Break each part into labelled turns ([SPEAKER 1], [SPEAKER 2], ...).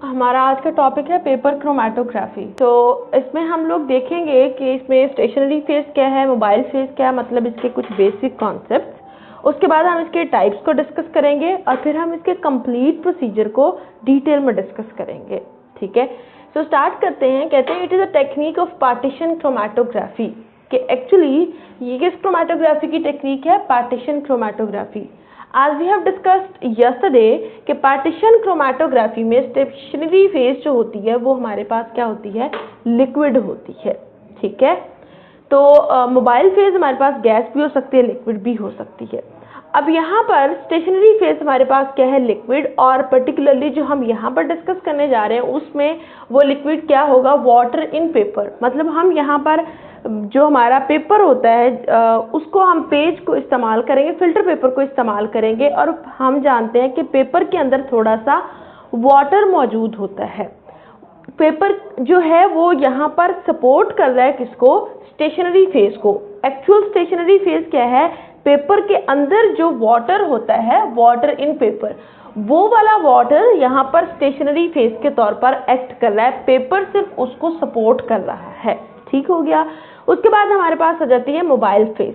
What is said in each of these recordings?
[SPEAKER 1] हमारा आज का टॉपिक है पेपर क्रोमेटोग्राफी। तो इसमें हम लोग देखेंगे कि इसमें स्टेशनरी फेज क्या है, मोबाइल फेज क्या है, मतलब इसके कुछ बेसिक कॉन्सेप्ट्स। उसके बाद हम इसके टाइप्स को डिस्कस करेंगे और फिर हम इसके कंप्लीट प्रोसीजर को डिटेल में डिस्कस करेंगे। ठीक है, सो स्टार्ट करते हैं। कहते हैं it is a technique of partition chromatography, कि एक्चुअली ये किस क्रोमेटोग्राफी की टेक्निक है? Partition chromatography. As we have discussed yesterday कि पार्टीशन क्रोमेटोग्राफी में स्टेशनरी फेज जो होती है वो हमारे पास क्या होती है? लिक्विड होती है। ठीक है, तो मोबाइल फेज हमारे पास गैस भी हो सकती है, लिक्विड भी हो सकती है। अब यहाँ पर स्टेशनरी फेज हमारे पास क्या है? लिक्विड। और पर्टिकुलरली जो हम यहाँ पर डिस्कस करने जा रहे हैं उसमें वो लिक्विड क्या होगा? Water in paper. मतलब हम यहाँ पर जो हमारा पेपर होता है उसको हम पेज को इस्तेमाल करेंगे, फिल्टर पेपर को इस्तेमाल करेंगे, और हम जानते हैं कि पेपर के अंदर थोड़ा सा वाटर मौजूद होता है। पेपर जो है वो यहाँ पर सपोर्ट कर रहा है किसको? स्टेशनरी फेज को। एक्चुअल स्टेशनरी फेज क्या है? पेपर के अंदर जो वाटर होता है, वाटर इन पेपर, वो वाला वाटर यहाँ पर स्टेशनरी फेज के तौर पर एक्ट कर रहा है, पेपर सिर्फ उसको सपोर्ट कर रहा है। ठीक हो गया। उसके बाद हमारे पास आ जाती है मोबाइल फेज।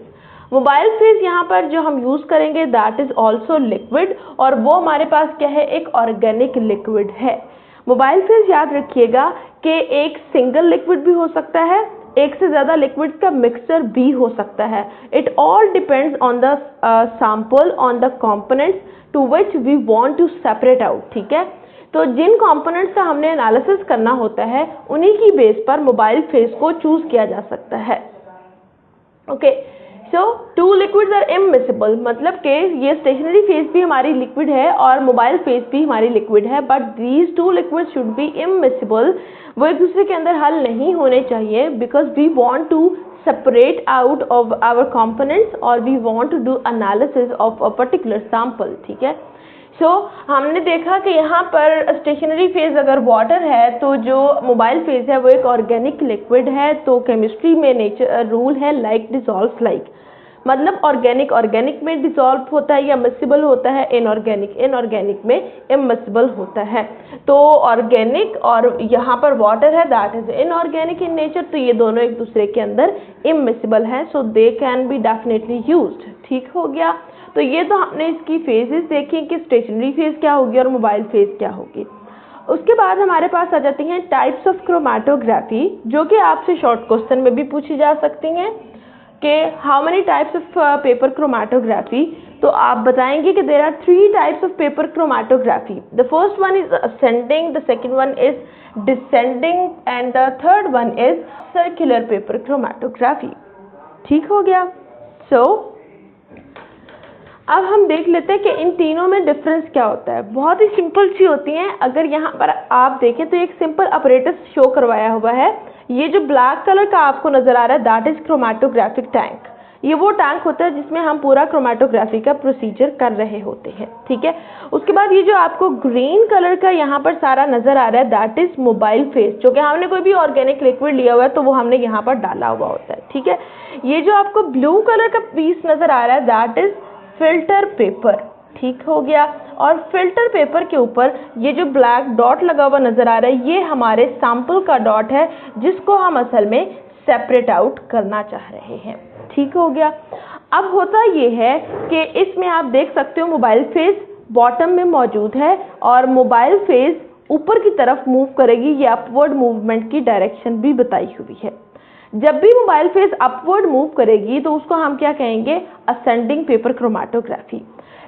[SPEAKER 1] मोबाइल फेज यहाँ पर जो हम यूज करेंगे दैट इज ऑल्सो लिक्विड, और वो हमारे पास क्या है? एक ऑर्गेनिक लिक्विड है। मोबाइल फेज याद रखिएगा कि एक सिंगल लिक्विड भी हो सकता है, एक से ज्यादा लिक्विड का मिक्सचर भी हो सकता है। It all depends on the sample, on the components to which we want to separate out. ठीक है, तो जिन कंपोनेंट्स का हमने एनालिसिस करना होता है उन्हीं की बेस पर मोबाइल फेज को चूज किया जा सकता है। Okay, so two liquids are immiscible, मतलब कि ये स्टेशनरी फेज भी हमारी लिक्विड है और मोबाइल फेज भी हमारी लिक्विड है, but these two liquids should be immiscible. वो एक दूसरे के अंदर हल नहीं होने चाहिए, because we want to separate out of our components or we want to do analysis of a particular sample। ठीक है, हमने देखा कि यहाँ पर स्टेशनरी फेज अगर वाटर है तो जो मोबाइल फेज है वो एक ऑर्गेनिक लिक्विड है। तो केमिस्ट्री में नेचर रूल है लाइक डिसॉल्व्स लाइक, मतलब ऑर्गेनिक में डिसॉल्व होता है या मिसिबल होता है, इनऑर्गेनिक में इममिसिबल होता है। तो ऑर्गेनिक और यहाँ पर वाटर है that is inorganic in nature, तो ये दोनों एक दूसरे के अंदर इममिसिबल हैं, so they can be definitely used. ठीक हो गया। तो ये तो हमने इसकी फेजेस देखी कि स्टेशनरी फेज क्या होगी और मोबाइल फेज क्या होगी। उसके बाद हमारे पास आ जाती हैं टाइप्स ऑफ क्रोमेटोग्राफी, जो कि आपसे शॉर्ट क्वेश्चन में भी पूछी जा सकती हैं कि how many types of paper chromatography. तो आप बताएंगे कि there are 3 types of paper chromatography. The first one is ascending, the second one is descending and the third one is circular paper chromatography. ठीक हो गया। अब हम देख लेते हैं कि इन तीनों में डिफरेंस क्या होता है। बहुत ही सिंपल सी होती हैं। अगर यहाँ पर आप देखें तो एक सिंपल अपरेटस शो करवाया हुआ है। ये जो ब्लैक कलर का आपको नजर आ रहा है दैट इज क्रोमेटोग्राफिक टैंक। ये वो टैंक होता है जिसमें हम पूरा क्रोमेटोग्राफी का प्रोसीजर कर रहे होते हैं। ठीक है, उसके बाद ये जो आपको ग्रीन कलर का यहाँ पर सारा नजर आ रहा है दैट इज मोबाइल फेज, जो कि हमने कोई भी ऑर्गेनिक लिक्विड लिया हुआ है तो वो हमने यहाँ पर डाला हुआ होता है। ठीक है, ये जो आपको ब्लू कलर का पीस नजर आ रहा है दैट इज फिल्टर पेपर। ठीक हो गया। और फिल्टर पेपर के ऊपर ये जो ब्लैक डॉट लगा हुआ नजर आ रहा है ये हमारे सैंपल का डॉट है, जिसको हम असल में सेपरेट आउट करना चाह रहे हैं। ठीक हो गया। अब होता ये है कि इसमें आप देख सकते हो मोबाइल फेज बॉटम में मौजूद है और मोबाइल फेज ऊपर की तरफ मूव करेगी। ये अपवर्ड मूवमेंट की डायरेक्शन भी बताई हुई है। जब भी मोबाइल फेज अपवर्ड मूव करेगी तो उसको हम क्या कहेंगे? Ascending paper chromatography.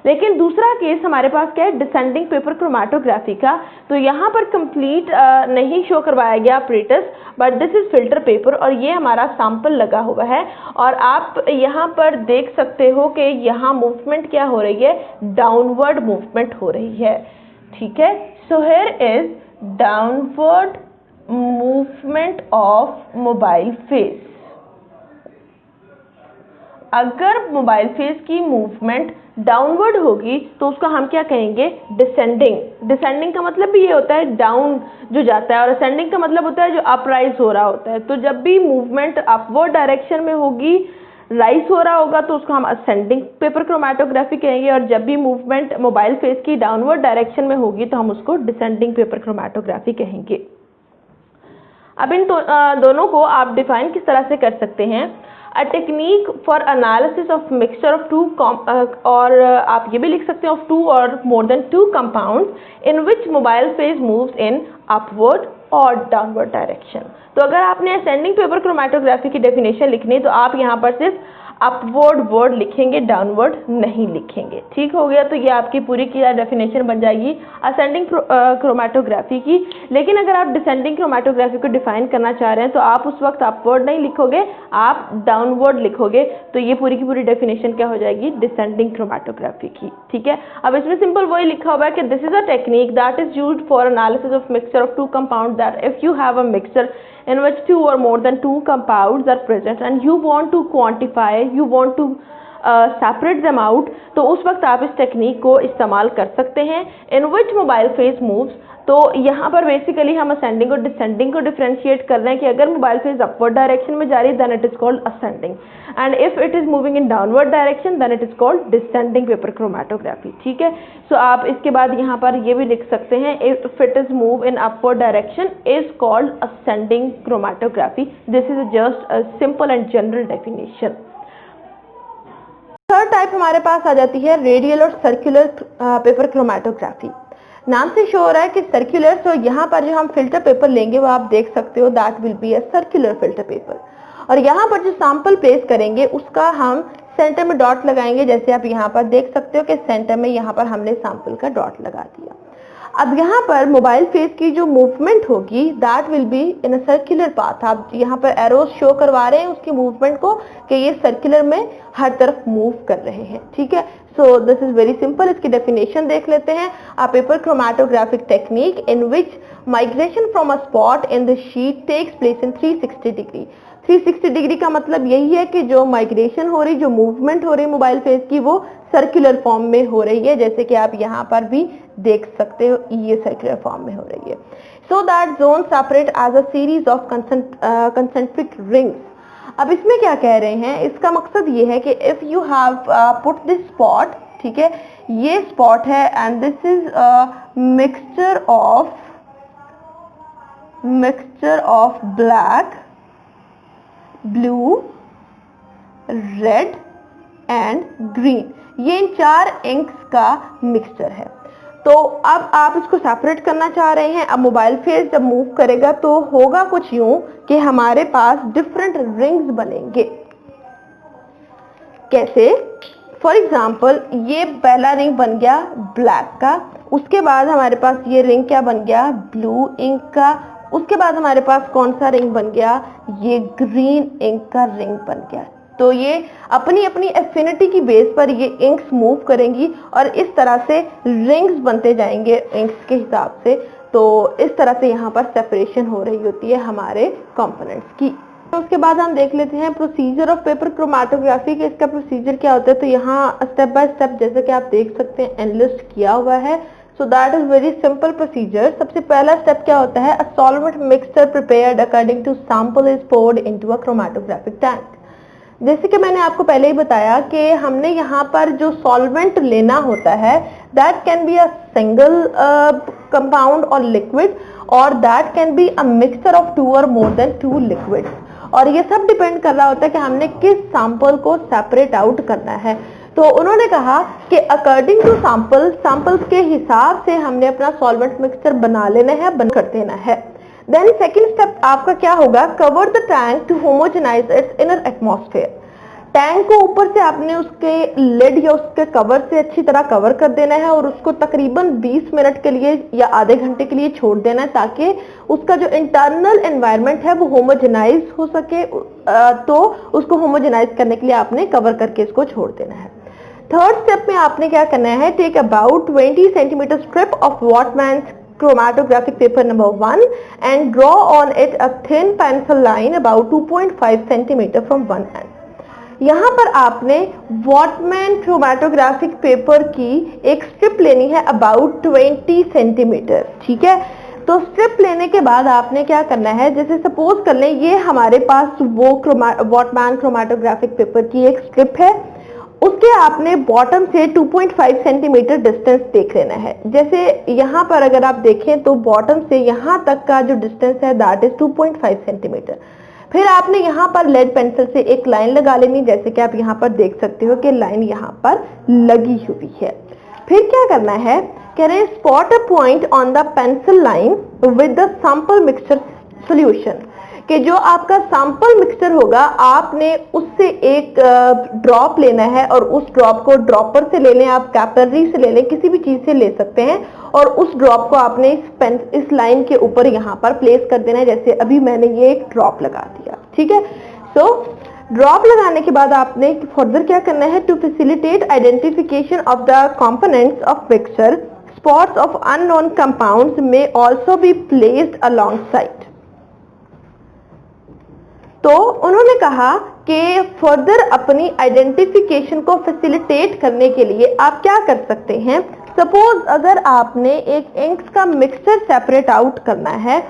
[SPEAKER 1] लेकिन दूसरा केस हमारे पास क्या है? डिसेंडिंग पेपर क्रोमेटोग्राफी का। तो यहाँ पर कंप्लीट नहीं शो करवाया गया apparatus, but this is filter paper और ये हमारा सैंपल लगा हुआ है। और आप यहाँ पर देख सकते हो कि यहाँ मूवमेंट क्या हो रही है? डाउनवर्ड मूवमेंट हो रही है। ठीक है, so here is downward movement of mobile phase. अगर मोबाइल फेज की मूवमेंट डाउनवर्ड होगी तो उसको हम क्या कहेंगे? डिसेंडिंग। डिसेंडिंग का मतलब भी ये होता है डाउन जो जाता है, और असेंडिंग का मतलब होता है जो अपराइज हो रहा होता है। तो जब भी मूवमेंट अपवर्ड डायरेक्शन में होगी राइज हो रहा होगा तो उसको हम असेंडिंग पेपर क्रोमेटोग्राफी कहेंगे, और जब भी मूवमेंट मोबाइल फेस की डाउनवर्ड डायरेक्शन में होगी तो हम उसको डिसेंडिंग पेपर क्रोमेटोग्राफी कहेंगे। अब इन दोनों को आप डिफाइन किस तरह से कर सकते हैं? A technique for analysis of mixture of two, और आप ये भी लिख सकते हैं ऑफ टू और more than two compounds in which mobile phase moves in upward और डाउनवर्ड डायरेक्शन। तो अगर आपने असेंडिंग पेपर क्रोमेटोग्राफी की डेफिनेशन लिखनी तो आप यहाँ पर सिर्फ अपवर्ड वर्ड लिखेंगे, डाउनवर्ड नहीं लिखेंगे। ठीक हो गया? तो ये आपकी पूरी की डेफिनेशन बन जाएगी असेंडिंग क्रोमेटोग्राफी की। लेकिन अगर आप डिसेंडिंग क्रोमेटोग्राफी को डिफाइन करना चाह रहे हैं तो आप उस वक्त अपवर्ड नहीं लिखोगे, आप डाउनवर्ड लिखोगे। तो ये पूरी की पूरी डेफिनेशन क्या हो जाएगी? डिसेंडिंग क्रोमेटोग्राफी की। ठीक है, अब इसमें सिंपल वही लिखा हुआ है कि this is a technique that is used for analysis of mixture of two compound, that if you have a mixture in which two or more than two compounds are present and you want to quantify, you want to separate them out, तो उस वक्त आप इस technique को इस्तेमाल कर सकते हैं। in which mobile phase moves, तो यहाँ पर बेसिकली हम असेंडिंग और डिसेंडिंग को डिफरेंशिएट कर रहे हैं कि अगर मोबाइल फेज अपवर्ड डायरेक्शन में जा रही है then it is called ascending, and if it is moving in downward direction then it is called descending paper chromatography. ठीक है, सो आप इसके बाद यहाँ पर ये भी लिख सकते हैं if it is move in upward direction is called ascending chromatography. This is just a simple and general definition. Third type हमारे पास आ जाती है रेडियल और सर्कुलर पेपर क्रोमेटोग्राफी। नाम से शो हो रहा है कि सर्कुलर, तो यहाँ पर जो हम फिल्टर पेपर लेंगे वो आप देख सकते हो that will be a circular filter paper, और यहाँ पर जो सैंपल प्लेस करेंगे उसका हम सेंटर में डॉट लगाएंगे। जैसे आप यहाँ पर देख सकते हो कि सेंटर में यहाँ पर हमने सैंपल का डॉट लगा दिया। अब यहाँ पर मोबाइल फेस की जो मूवमेंट होगी that will be in a circular path. आप यहाँ पर एरोज शो करवा रहे हैं उसकी मूवमेंट को कि ये सर्कुलर में हर तरफ मूव कर रहे हैं। ठीक है, so this is very simple. इसकी डेफिनेशन देख लेते हैं। A paper chromatographic technique in which migration from a spot in the sheet takes place in 360 degree. 360 degree का मतलब यही है कि जो माइग्रेशन हो रही, जो मूवमेंट हो रही मोबाइल फेस की, वो सर्कुलर फॉर्म में हो रही है। जैसे कि आप यहाँ पर भी देख सकते हो ये सर्कुलर फॉर्म में हो रही है। So that zone separate as a series of concentric rings. अब इसमें क्या कह रहे हैं? इसका मकसद ये है कि if you have put this spot, ठीक है, ये स्पॉट है and this is mixture of black, blue, red and green. ये इन 4 इंक्स का मिक्सचर है। तो अब आप इसको सेपरेट करना चाह रहे हैं। अब मोबाइल फेस जब मूव करेगा तो होगा कुछ यूं कि हमारे पास डिफरेंट रिंग्स बनेंगे। कैसे? फॉर एग्जाम्पल ये पहला रिंग बन गया ब्लैक का, उसके बाद हमारे पास ये रिंग क्या बन गया? ब्लू इंक का। उसके बाद हमारे पास कौन सा रिंग बन गया? ये ग्रीन इंक का रिंग बन गया। तो ये अपनी अपनी एफिनिटी की बेस पर ये इंक्स मूव करेंगी और इस तरह से रिंग्स बनते जाएंगे इंक्स के हिसाब से। तो इस तरह से यहाँ पर सेपरेशन हो रही होती है हमारे कंपोनेंट्स की। तो उसके बाद हम देख लेते हैं प्रोसीजर ऑफ पेपर क्रोमेटोग्राफी के। इसका प्रोसीजर क्या होता है? तो यहाँ स्टेप बाय स्टेप जैसे कि आप देख सकते हैं एनलिस्ट किया हुआ है। So that is very simple procedure. सबसे पहला स्टेप क्या होता है? A solvent mixture prepared according to sample is poured into a chromatographic tank. जैसे कि मैंने आपको पहले ही बताया कि हमने यहाँ पर जो सॉल्वेंट लेना होता है that can be a single compound और लिक्विड, और that can be a mixture of 2 और मोर देन 2 लिक्विड्स। और ये सब डिपेंड कर रहा होता है कि हमने किस सैंपल को सेपरेट आउट करना है। तो उन्होंने कहा कि अकॉर्डिंग टू सैंपल्स के हिसाब से हमने अपना सॉल्वेंट मिक्सचर बना लेना है, बंद कर देना है। देन सेकेंड स्टेप आपका क्या होगा? Cover the tank to homogenise its inner atmosphere. Tank को ऊपर से आपने उसके लिड या उसके कवर से अच्छी तरह कवर कर देना है और उसको तकरीबन 20 मिनट के लिए या आधे घंटे के लिए छोड़ देना है ताकि उसका जो इंटरनल एनवायरनमेंट है वो होमोजेनाइज हो सके। तो उसको होमोजेनाइज करने के लिए आपने कवर करके इसको छोड़ देना है। थर्ड स्टेप में आपने क्या करना है? Take about 20 centimetre strip of Whatman's chromatographic paper number 1 and draw on it a thin pencil line about 2.5 centimeter from one end। यहाँ पर आपने वॉटमैन क्रोमेटोग्राफिक पेपर की एक स्ट्रिप लेनी है अबाउट 20 सेंटीमीटर। ठीक है, तो स्ट्रिप लेने के बाद आपने क्या करना है, जैसे सपोज कर लें ये हमारे पास वो वॉटमैन क्रोमेटोग्राफिक पेपर की एक स्ट्रिप है, उसके आपने बॉटम से 2.5 सेंटीमीटर डिस्टेंस देख लेना है। जैसे यहाँ पर अगर आप देखें तो बॉटम से यहाँ तक का जो डिस्टेंस है दैट इज 2.5 सेंटीमीटर। फिर आपने यहाँ पर लेड पेंसिल से एक लाइन लगा लेनी, जैसे कि आप यहाँ पर देख सकते हो कि लाइन यहाँ पर लगी हुई है। फिर क्या करना है, कह रहे हैं spot a point on the pencil line with the sample mixture solution, कि जो आपका सैंपल मिक्सचर होगा आपने उससे एक ड्रॉप लेना है और उस ड्रॉप को ड्रॉपर से ले लें, आप कैपिलरी से ले लें, किसी भी चीज से ले सकते हैं, और उस ड्रॉप को आपने इस लाइन के ऊपर यहाँ पर प्लेस कर देना है। जैसे अभी मैंने ये एक ड्रॉप लगा दिया, ठीक है। सो ड्रॉप लगाने के बाद आपने फर्दर क्या करना है, to facilitate identification of the components of mixture, spots of unknown compounds may also be placed alongside. तो उन्होंने कहा कि फर्दर अपनी आइडेंटिफिकेशन को फैसिलिटेट करने के लिए आप क्या कर सकते हैं, सपोज अगर आपने एक इंक्स का मिक्सचर सेपरेट आउट करना है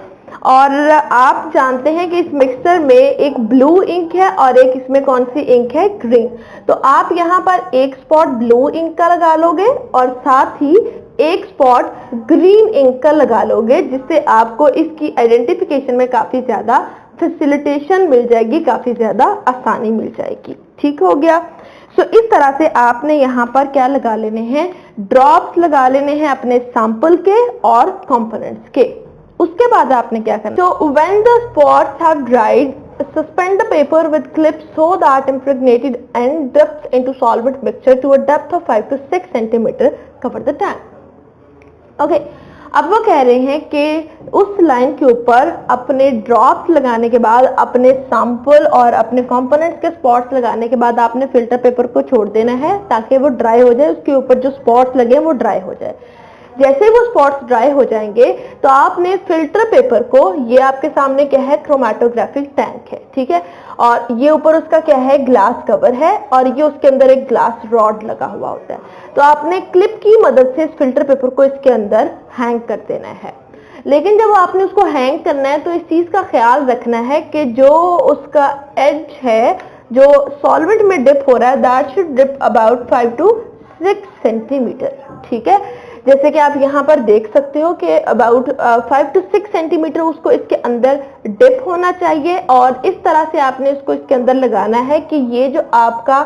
[SPEAKER 1] और आप जानते हैं कि इस मिक्सचर में एक ब्लू इंक है और एक इसमें कौन सी इंक है, ग्रीन, तो आप यहाँ पर एक स्पॉट ब्लू इंक का लगा लोगे और साथ ही एक स्पॉट ग्रीन इंक का लगा लोगे, जिससे आपको इसकी आइडेंटिफिकेशन में काफी ज्यादा फैसिलिटेशन मिल जाएगी, काफी ज्यादा आसानी मिल जाएगी। ठीक हो गया। सो इस तरह से आपने यहाँ पर क्या लगा लेने हैं, ड्रॉप्स लगा लेने हैं अपने सैंपल के और कंपोनेंट्स के। उसके बाद आपने क्या करना, तो when the spots have dried suspend the paper with clips so that impregnated and dipped into solvent mixture to a depth of 5 to 6 centimeter cover the tank. Okay, अब वो कह रहे हैं कि उस लाइन के ऊपर अपने ड्रॉप्स लगाने के बाद, अपने सैंपल और अपने कंपोनेंट्स के स्पॉट्स लगाने के बाद आपने फिल्टर पेपर को छोड़ देना है ताकि वो ड्राई हो जाए, उसके ऊपर जो स्पॉट्स लगे वो ड्राई हो जाए। जैसे वो स्पॉट्स ड्राई हो जाएंगे तो आपने फिल्टर पेपर को, ये आपके सामने क्या है, क्रोमेटोग्राफिक टैंक है, ठीक है, और ये ऊपर उसका क्या है, ग्लास कवर है, और ये उसके अंदर एक ग्लास रॉड लगा हुआ होता है। तो आपने क्लिप की मदद से इस फिल्टर पेपर को इसके अंदर हैंग कर देना है। लेकिन जब आपने उसको हैंग करना है तो इस चीज का ख्याल रखना है कि जो उसका एज है जो सॉल्वेंट में डिप हो रहा है that should dip about 5 to 6 centimetre, ठीक है। जैसे कि आप यहाँ पर देख सकते हो कि अबाउट 5 to 6 सेंटीमीटर उसको इसके अंदर डिप होना चाहिए, और इस तरह से आपने इसको इसके अंदर लगाना है कि ये जो आपका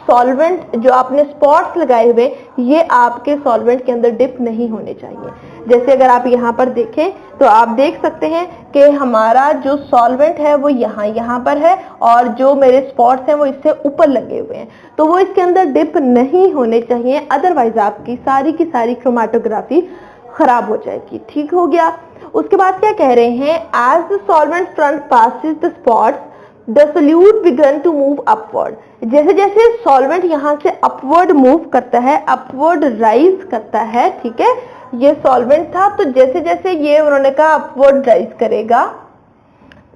[SPEAKER 1] सॉल्वेंट, जो आपने स्पॉट्स लगाए हुए, ये आपके सॉल्वेंट के अंदर डिप नहीं होने चाहिए। जैसे अगर आप यहाँ पर देखें तो आप देख सकते हैं कि हमारा जो सॉल्वेंट है वो यहाँ पर है, और जो मेरे स्पॉट्स हैं वो इससे ऊपर लगे हुए हैं, तो वो इसके अंदर डिप नहीं होने चाहिए, अदरवाइज आपकी सारी की सारी क्रोमेटोग्राफी खराब हो जाएगी। ठीक हो गया। उसके बाद क्या कह रहे हैं, as the solvent front passes the spots the solute begin to move upward. जैसे जैसे सॉल्वेंट यहाँ से अपवर्ड मूव करता है, अपवर्ड राइज करता है, ठीक है, ये सॉल्वेंट था, तो जैसे जैसे ये उन्होंने कहा अपवर्ड राइज करेगा,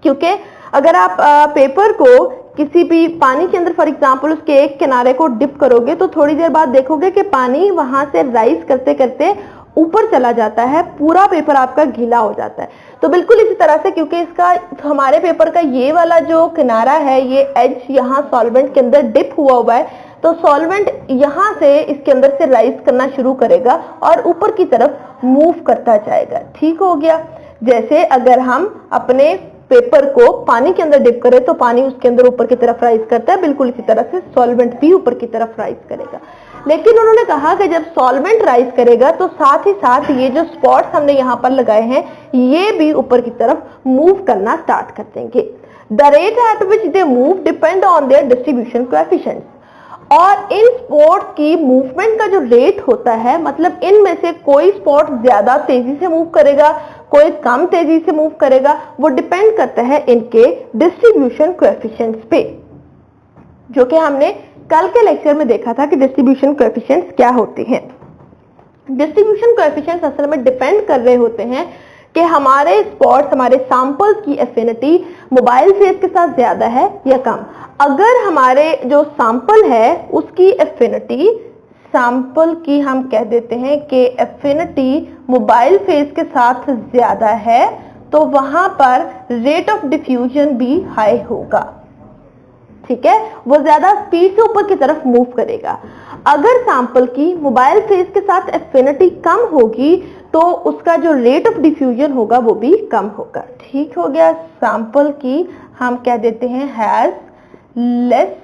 [SPEAKER 1] क्योंकि अगर आप पेपर को किसी भी पानी के अंदर फॉर एग्जांपल उसके एक किनारे को डिप करोगे तो थोड़ी देर बाद देखोगे कि पानी वहां से राइज करते करते ऊपर चला जाता है, पूरा पेपर आपका गीला हो जाता है। तो बिल्कुल इसी तरह से, क्योंकि इसका हमारे पेपर का ये वाला जो किनारा है, ये एज यहाँ सॉल्वेंट के अंदर डिप हुआ है, तो सॉल्वेंट यहाँ से इसके अंदर से राइज करना शुरू करेगा और ऊपर की तरफ मूव करता जाएगा। ठीक हो गया। जैसे अगर हम अपने पेपर को पानी के अंदर डिप करें तो पानी उसके अंदर ऊपर की तरफ राइज करता है, बिल्कुल इसी तरह से सॉल्वेंट भी ऊपर की तरफ राइज करेगा। लेकिन उन्होंने कहा कि जब सॉल्वेंट राइज करेगा तो साथ ही साथ ये जो स्पॉट्स हमने यहाँ पर लगाए हैं ये भी ऊपर की तरफ मूव करना स्टार्ट कर देंगे। The rate at which they move depend on their distribution coefficients. और इन स्पॉट्स की मूवमेंट का जो रेट होता है, मतलब इनमें से कोई स्पॉट ज्यादा तेजी से मूव करेगा, कोई कम तेजी से मूव करेगा, वो डिपेंड करता है इनके डिस्ट्रीब्यूशन कोएफिशिएंट्स पे, जो कि हमने कल के लेक्चर में देखा था कि डिस्ट्रीब्यूशन कोएफिशिएंट्स क्या होते हैं। डिस्ट्रीब्यूशन कोएफिशिएंट्स असल में डिपेंड कर रहे होते हैं कि हमारे स्पॉट्स, हमारे सैंपल्स की एफिनिटी मोबाइल फेस के साथ ज्यादा है या कम। अगर हमारे जो सैंपल है उसकी एफिनिटी सैंपल की हम कह देते हैं कि एफिनिटी मोबाइल फेज के साथ ज्यादा है तो वहां पर रेट ऑफ डिफ्यूजन भी हाई होगा, ठीक है, वो ज्यादा स्पीड से ऊपर की तरफ मूव करेगा। अगर सैंपल की मोबाइल फेज के साथ एफिनिटी कम होगी तो उसका जो रेट ऑफ डिफ्यूजन होगा वो भी कम होगा। ठीक हो गया, सैंपल की हम कह देते हैं has less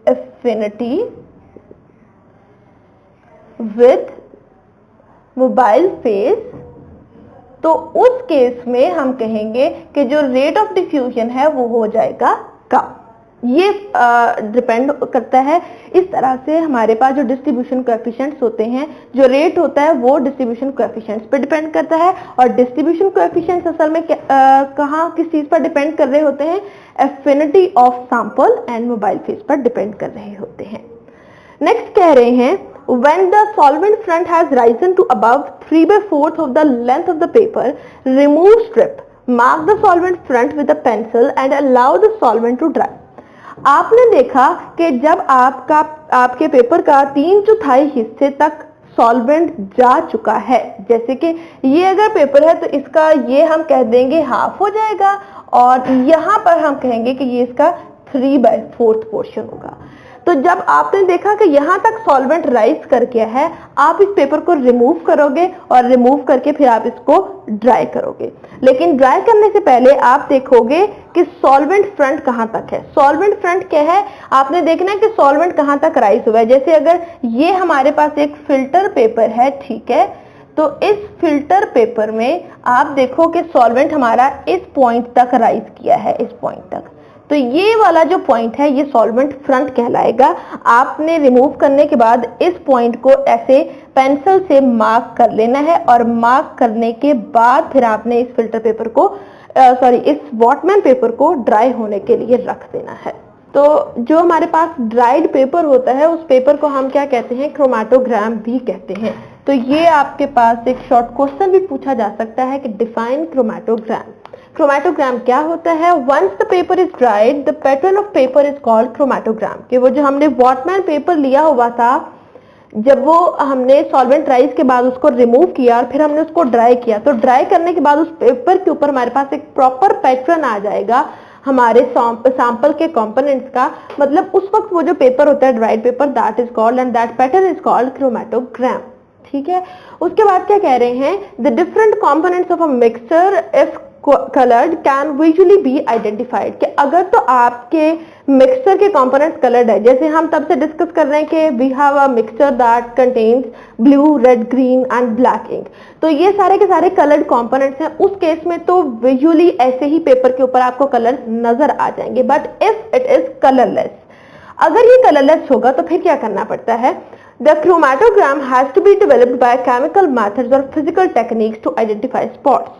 [SPEAKER 1] affinity with mobile phase, तो उस केस में हम कहेंगे कि जो रेट ऑफ डिफ्यूजन है वो हो जाएगा कम। ये डिपेंड करता है, इस तरह से हमारे पास जो डिस्ट्रीब्यूशन कोएफिशिएंट्स होते हैं, जो रेट होता है वो डिस्ट्रीब्यूशन कोएफिशिएंट्स पर डिपेंड करता है। और डिस्ट्रीब्यूशन कोएफिशिएंट्स असल में कहाँ किस चीज पर डिपेंड कर रहे होते हैं, affinity of sample and mobile phase पर डिपेंड कर रहे होते हैं। नेक्स्ट कह रहे हैं when the solvent front has risen to above 3/4 of the length of the paper, remove strip, mark the solvent front with a pencil and allow the solvent to dry। आपने देखा कि जब आपके पेपर का 3/4 हिस्से तक सॉल्वेंट जा चुका है, जैसे कि ये अगर पेपर है तो इसका ये हम कह देंगे हाफ हो जाएगा और यहाँ पर हम कहेंगे कि ये इसका 3/4 पोर्शन होगा। तो जब आपने देखा कि यहाँ तक सॉल्वेंट राइज कर गया है, आप इस पेपर को रिमूव करोगे और रिमूव करके फिर आप इसको ड्राई करोगे। लेकिन ड्राई करने से पहले आप देखोगे कि सॉल्वेंट फ्रंट कहाँ तक है। सॉल्वेंट फ्रंट क्या है, आपने देखना है कि सॉल्वेंट कहाँ तक राइज हुआ है। जैसे अगर ये हमारे पास एक फिल्टर पेपर है, ठीक है, तो इस फिल्टर पेपर में आप देखो कि सॉल्वेंट हमारा इस पॉइंट तक राइज किया है, इस पॉइंट तक। तो ये वाला जो पॉइंट है ये सॉल्वेंट फ्रंट कहलाएगा। आपने रिमूव करने के बाद इस पॉइंट को ऐसे पेंसिल से मार्क कर लेना है और मार्क करने के बाद फिर आपने इस फिल्टर पेपर को इस वॉटमैन पेपर को ड्राई होने के लिए रख देना है। तो जो हमारे पास ड्राइड पेपर होता है उस पेपर को हम क्या कहते हैं, क्रोमैटोग्राम भी कहते हैं। तो ये आपके पास एक शॉर्ट क्वेश्चन भी पूछा जा सकता है कि डिफाइन क्रोमैटोग्राम। क्रोमैटोग्राम क्या होता है? Once the paper is dried the pattern of paper is called chromatogram. कि वो जो हमने वॉटमैन पेपर लिया हुआ था, जब वो हमने सॉल्वेंट राइज के बाद उसको रिमूव किया और फिर हमने उसको ड्राई किया, तो ड्राई करने के बाद उस पेपर के ऊपर हमारे पास एक प्रॉपर पैटर्न आ जाएगा हमारे सैंपल के कंपोनेंट्स का। मतलब उस वक्त वो जो पेपर होता है dried paper, that is called and that pattern is called chromatogram. ठीक है, उसके बाद क्या कह रहे हैं, the different components of a mixture if coloured can visually be identified. कि अगर तो आपके मिक्सचर के कंपोनेंट्स कलर्ड है, जैसे हम तब से डिस्कस कर रहे हैं कि we have a mixture that contains blue, red, green and black ink, तो ये सारे के सारे कलर्ड कंपोनेंट्स हैं। उस केस में तो विजुअली ऐसे ही पेपर के ऊपर आपको कलर नजर आ जाएंगे। But if it is colourless, अगर ये कलरलेस होगा तो फिर क्या करना पड़ता है, The chromatogram has to be developed by chemical methods or physical techniques to identify spots।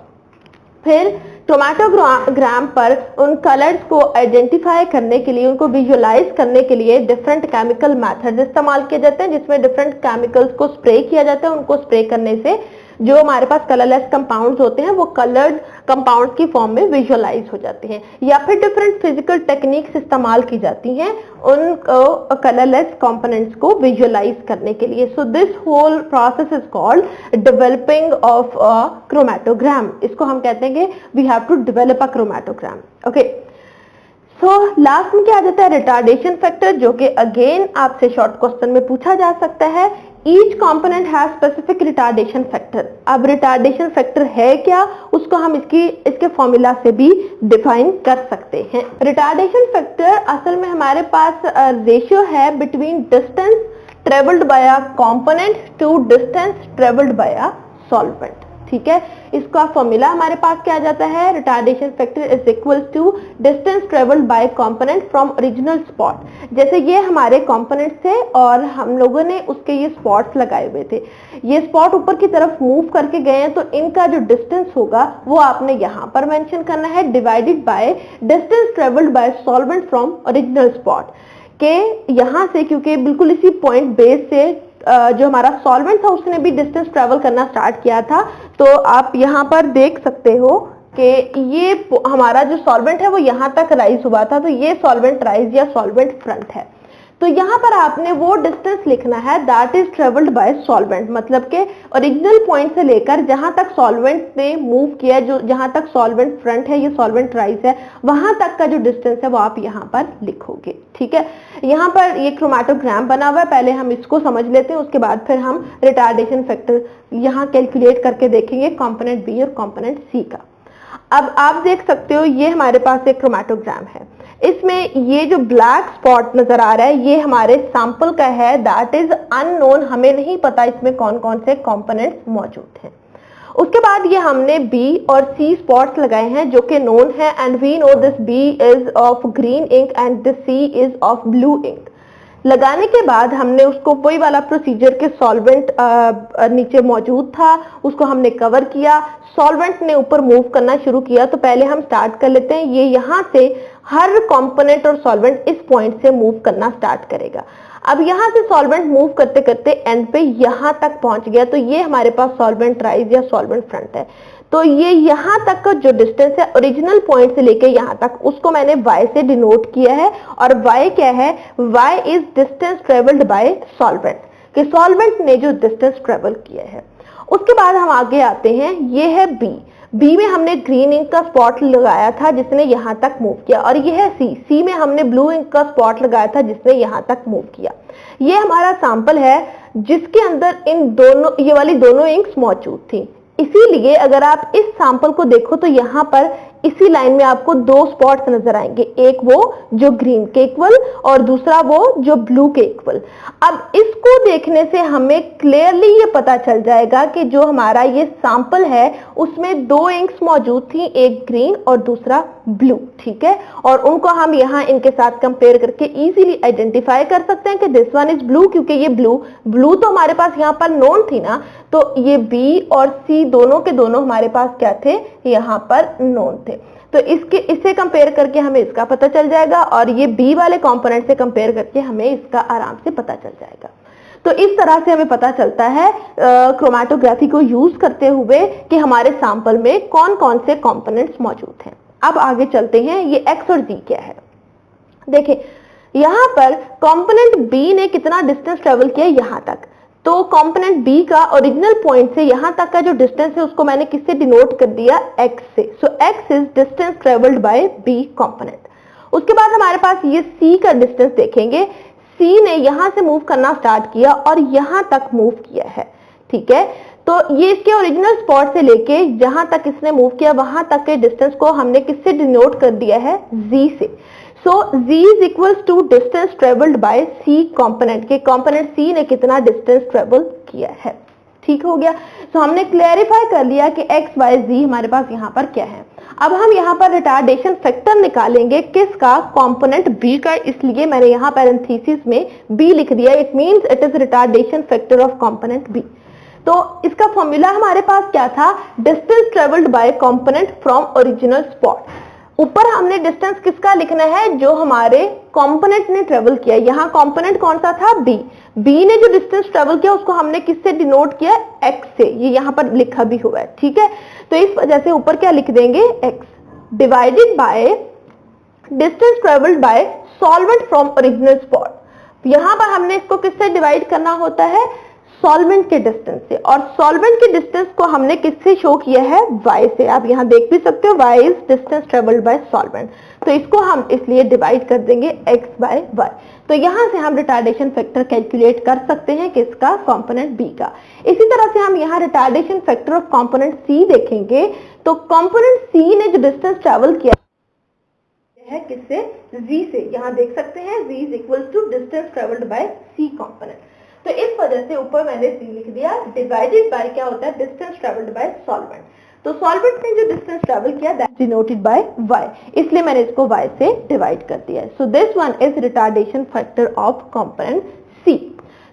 [SPEAKER 1] फिर क्रोमैटोग्राम पर उन कलर्स को आइडेंटिफाई करने के लिए, उनको विजुअलाइज करने के लिए डिफरेंट केमिकल मेथड्स इस्तेमाल किए जाते हैं, जिसमें डिफरेंट केमिकल्स को स्प्रे किया जाता है। उनको स्प्रे करने से जो हमारे पास कलरलेस कंपाउंड्स होते हैं वो कलर्ड कंपाउंड्स की फॉर्म में विजुअलाइज हो जाते हैं। या फिर डिफरेंट फिजिकल टेक्निक्स इस्तेमाल की जाती हैं उन कलरलेस कंपोनेंट्स को विजुअलाइज करने के लिए। So this whole process is called developing of a chromatogram. इसको हम कहते हैं कि we have to develop a chromatogram. Okay, so last में क्या आ जाता है, रिटार्डेशन फैक्टर, जो कि अगेन आपसे शॉर्ट क्वेश्चन में पूछा जा सकता है। Each component has specific retardation factor. अब रिटार्डेशन फैक्टर है क्या, उसको हम इसके फॉर्मूला से भी डिफाइन कर सकते हैं। रिटार्डेशन फैक्टर असल में हमारे पास रेशियो है between distance travelled by a component to distance travelled by a solvent. ठीक है, इसका फॉर्मूला हमारे पास क्या आ जाता है, retardation factor is equal to distance travelled by component from original spot. जैसे ये हमारे कंपोनेंट्स थे और हम लोगों ने उसके ये स्पॉट्स लगाए हुए थे, ये स्पॉट ऊपर की तरफ मूव करके गए हैं, तो इनका जो डिस्टेंस होगा वो आपने यहाँ पर मेंशन करना है, divided by distance travelled bye solvent from original spot. के यहाँ से क्योंकि बिल्कुल इसी पॉइंट बेस से जो हमारा सॉल्वेंट था उसने भी डिस्टेंस ट्रेवल करना स्टार्ट किया था, तो आप यहाँ पर देख सकते हो कि ये हमारा जो सॉल्वेंट है वो यहाँ तक राइज हुआ था, तो ये सॉल्वेंट राइज या सॉल्वेंट फ्रंट है। तो यहाँ पर आपने वो डिस्टेंस लिखना है that is travelled by solvent, मतलब के ओरिजिनल पॉइंट से लेकर जहां तक सॉल्वेंट ने मूव किया, जो जहां तक सॉल्वेंट फ्रंट है, ये सॉल्वेंट राइज है, वहां तक का जो डिस्टेंस है वो आप यहाँ पर लिखोगे। ठीक है, यहाँ पर ये क्रोमैटोग्राम बना हुआ है, पहले हम इसको समझ लेते हैं, उसके बाद फिर हम रिटार्डेशन फैक्टर यहाँ कैलकुलेट करके देखेंगे कंपोनेंट बी और कंपोनेंट सी का। अब आप देख सकते हो ये हमारे पास एक क्रोमैटोग्राम है, इसमें ये जो ब्लैक स्पॉट नजर आ रहा है ये हमारे सैंपल का है, दैट इज अननोन, हमें नहीं पता इसमें कौन कौन से कंपोनेंट्स मौजूद हैं। उसके बाद ये हमने B और C स्पॉट्स लगाए हैं जो कि नोन है, and we know this B is of green ink and this C is of blue ink. लगाने के बाद हमने उसको वही वाला प्रोसीजर के सॉल्वेंट नीचे मौजूद था उसको हमने कवर किया, सॉल्वेंट ने ऊपर मूव करना शुरू किया। तो पहले हम स्टार्ट कर लेते हैं, ये यहाँ से हर कंपोनेंट और सॉल्वेंट इस पॉइंट से मूव करना स्टार्ट करेगा। अब यहाँ से सॉल्वेंट मूव करते करते एंड पे यहाँ तक पहुंच गया, तो ये हमारे पास सॉल्वेंट राइज या सॉल्वेंट फ्रंट है। तो ये यहाँ तक का जो डिस्टेंस है ओरिजिनल पॉइंट से लेके यहाँ तक, उसको मैंने y से डिनोट किया है, और y क्या है, y is distance travelled bye solvent, कि सॉल्वेंट ने जो डिस्टेंस ट्रेवल किया है। उसके बाद हम आगे आते हैं, ये है B में हमने ग्रीन इंक का स्पॉट लगाया था जिसने यहाँ तक मूव किया, और ये है C में हमने ब्लू इंक का स्पॉट लगाया था जिसने यहाँ तक मूव किया। ये हमारा सैंपल है जिसके अंदर इन दोनों, ये वाली दोनों इंक्स मौजूद थी। इसीलिए अगर आप इस सैंपल को देखो तो यहाँ पर इसी लाइन में आपको दो स्पॉट्स नजर आएंगे, एक वो जो ग्रीन के इक्वल और दूसरा वो जो ब्लू के इक्वल। अब इसको देखने से हमें क्लियरली ये पता चल जाएगा कि जो हमारा ये सैंपल है उसमें दो इंक्स मौजूद थी, एक ग्रीन और दूसरा ब्लू। ठीक है, और उनको हम यहाँ इनके साथ कंपेयर करके इजीली आइडेंटिफाई कर सकते हैं कि दिस वन इज ब्लू, क्योंकि ये ब्लू तो हमारे पास यहाँ पर नोन थी ना, तो ये B और C दोनों के दोनों हमारे पास क्या थे, यहाँ पर नोन थे। तो इससे कंपेयर करके हमें इसका पता चल जाएगा, और ये B वाले कंपोनेंट से कंपेयर करके हमें इसका आराम से पता चल जाएगा। तो इस तरह से हमें पता चलता है क्रोमैटोग्राफी को यूज करते हुए कि हमारे सैंपल में कौन कौन से कंपोनेंट्स मौजूद हैं। अब आगे चलते हैं, ये X और Z क्या है। देखिए यहाँ पर कंपोनेंट B ने कितना डिस्टेंस ट्रेवल किया यहाँ तक, तो कंपोनेंट B का ओरिजिनल पॉइंट से यहाँ तक का जो डिस्टेंस है उसको मैंने किससे डिनोट कर दिया, X से। सो X is distance travelled bye B component. उसके बाद हमारे पास ये C का डिस्टेंस देखेंगे, C ने यहाँ से मूव करना स्टार्ट किया और यहाँ तक मूव किया है। ठीक है, तो ये इसके ओरिजिनल स्पॉट से लेके जहां तक इसने मूव किया वहां तक के डिस्टेंस को हमने किससे डिनोट कर दिया है, Z से। So Z is equals to distance travelled by C component, के कंपोनेंट C ने कितना डिस्टेंस ट्रेवल किया है। ठीक हो गया, तो हमने क्लैरिफाई कर लिया कि X, Y, Z हमारे पास यहाँ पर क्या है। अब हम यहाँ पर रिटार्डेशन फैक्टर निकालेंगे किसका, कंपोनेंट B का, इसलिए मैंने यहाँ पैरेंथेसिस में B लिख दिया, it means it is retardation factor of component B। तो इसका फॉर्मूला हमारे पास क्या था, distance travelled by component from original spot. ऊपर हमने डिस्टेंस किसका लिखना है, जो हमारे कंपोनेंट ने ट्रेवल किया। यहाँ कंपोनेंट कौन सा था, B ने जो डिस्टेंस ट्रेवल किया उसको हमने किससे डिनोट किया, X से, ये यहाँ पर लिखा भी हुआ है। ठीक है, तो इस वजह से ऊपर क्या लिख देंगे, X divided by distance travelled bye solvent from original spot. यहाँ पर हमने इसको किससे डिवाइड करना होता है, सॉल्वेंट के डिस्टेंस से, और सॉल्वेंट के डिस्टेंस को हमने किससे शो किया है, y से। आप यहाँ देख भी सकते हो, y is distance travelled bye solvent, तो इसको हम इसलिए डिवाइड कर देंगे x बाय y। तो यहाँ से हम रिटार्डेशन फैक्टर कैलकुलेट कर सकते हैं किसका, कंपोनेंट B का। इसी तरह से हम यहाँ retardation factor of component C देखेंगे, तो कंपोनेंट C ने जो डिस्टेंस ट्रेवल किया है किससे, Z से। यहाँ देख सकते हैं Z is equal to distance travelled by C component. तो इस वजह से ऊपर मैंने C लिख दिया, डिवाइडेड बाय क्या होता है, डिस्टेंस ट्रेवल्ड बाय सॉल्वेंट। तो सॉल्वेंट ने जो डिस्टेंस ट्रेवल किया दैट डिनोटेड बाय y, इसलिए मैंने इसको y से डिवाइड कर दिया है। So this one is retardation factor of component C।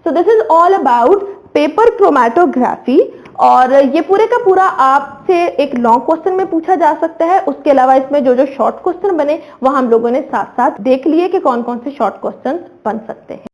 [SPEAKER 1] So this is all about paper chromatography, और ये पूरे का पूरा आपसे एक लॉन्ग क्वेश्चन में पूछा जा सकता है। उसके अलावा इसमें जो जो शॉर्ट क्वेश्चन बने वह हम लोगों ने साथ साथ देख लिए कि कौन कौन से शॉर्ट क्वेश्चन बन सकते हैं।